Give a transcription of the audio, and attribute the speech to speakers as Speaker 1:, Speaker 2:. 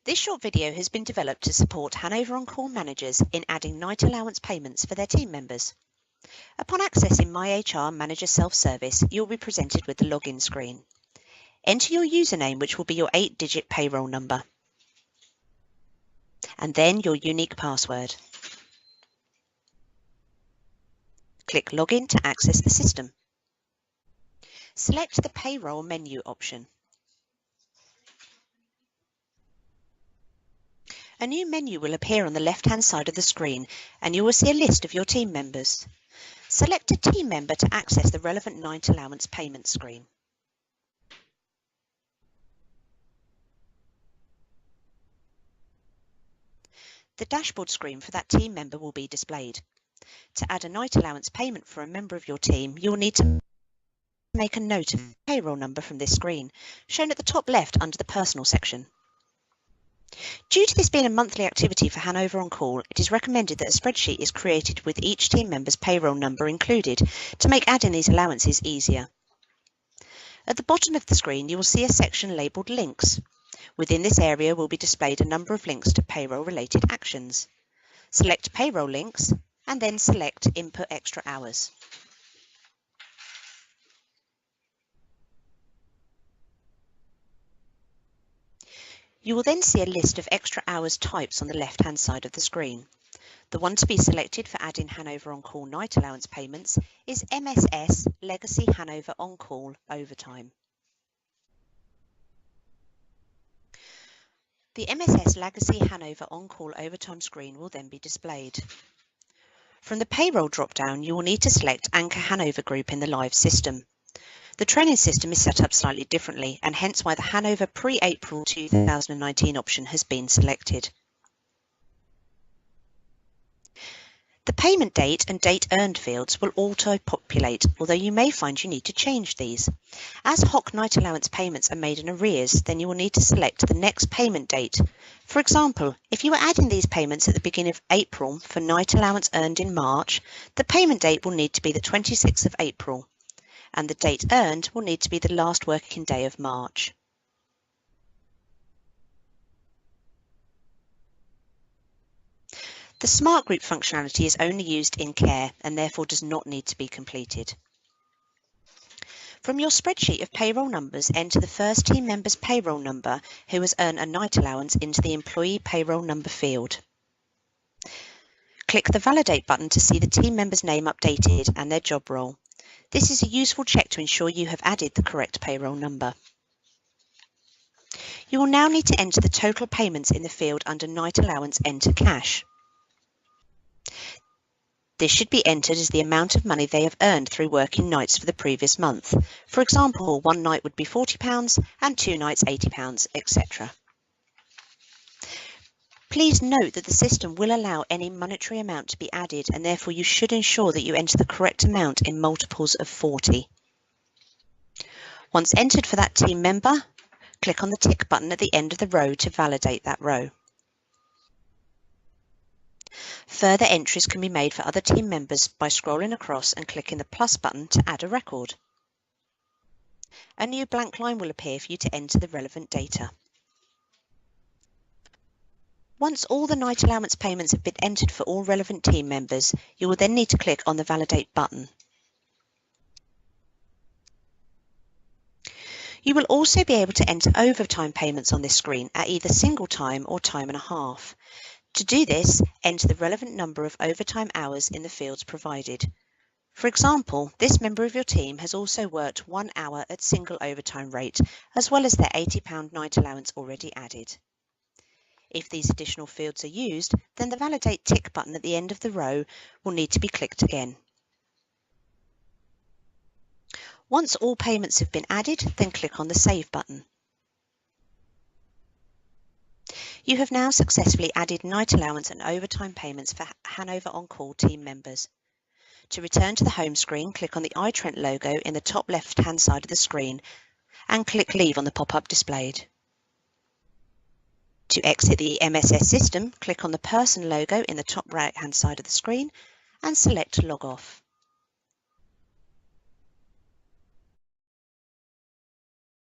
Speaker 1: This short video has been developed to support Hanover On Call managers in adding night allowance payments for their team members. Upon accessing My HR Manager Self-Service, you'll be presented with the login screen. Enter your username, which will be your 8-digit payroll number, and then your unique password. Click Login to access the system. Select the Payroll menu option. A new menu will appear on the left-hand side of the screen, and you will see a list of your team members. Select a team member to access the relevant night allowance payment screen. The dashboard screen for that team member will be displayed. To add a night allowance payment for a member of your team, you will need to make a note of the payroll number from this screen, shown at the top left under the Personal section. Due to this being a monthly activity for Hanover On Call, it is recommended that a spreadsheet is created with each team member's payroll number included to make adding these allowances easier. At the bottom of the screen, you will see a section labelled Links. Within this area will be displayed a number of links to payroll-related actions. Select Payroll Links and then select Input Extra Hours. You will then see a list of extra hours types on the left-hand side of the screen. The one to be selected for adding Hanover On Call night allowance payments is MSS Legacy Hanover On Call Overtime. The MSS Legacy Hanover On Call Overtime screen will then be displayed. From the Payroll drop-down, you will need to select Anchor Hanover Group in the live system. The training system is set up slightly differently, and hence why the Hanover pre-April 2019 option has been selected. The payment date and date earned fields will auto-populate, although you may find you need to change these. As HOC night allowance payments are made in arrears, then you will need to select the next payment date. For example, if you were adding these payments at the beginning of April for night allowance earned in March, the payment date will need to be the 26th of April. And the date earned will need to be the last working day of March. The Smart Group functionality is only used in care and therefore does not need to be completed. From your spreadsheet of payroll numbers, enter the first team member's payroll number who has earned a night allowance into the Employee Payroll Number field. Click the Validate button to see the team member's name updated and their job role. This is a useful check to ensure you have added the correct payroll number. You will now need to enter the total payments in the field under Night Allowance Enter Cash. This should be entered as the amount of money they have earned through working nights for the previous month. For example, one night would be £40 and 2 nights £80, etc. Please note that the system will allow any monetary amount to be added, and therefore you should ensure that you enter the correct amount in multiples of 40. Once entered for that team member, click on the tick button at the end of the row to validate that row. Further entries can be made for other team members by scrolling across and clicking the plus button to add a record. A new blank line will appear for you to enter the relevant data. Once all the night allowance payments have been entered for all relevant team members, you will then need to click on the Validate button. You will also be able to enter overtime payments on this screen at either single time or time and a half. To do this, enter the relevant number of overtime hours in the fields provided. For example, this member of your team has also worked 1 hour at single overtime rate, as well as their £80 night allowance already added. If these additional fields are used, then the Validate tick button at the end of the row will need to be clicked again. Once all payments have been added, then click on the Save button. You have now successfully added night allowance and overtime payments for Hanover On Call team members. To return to the home screen, click on the iTrent logo in the top left-hand side of the screen and click Leave on the pop-up displayed. To exit the MSS system, click on the person logo in the top right-hand side of the screen and select Log Off.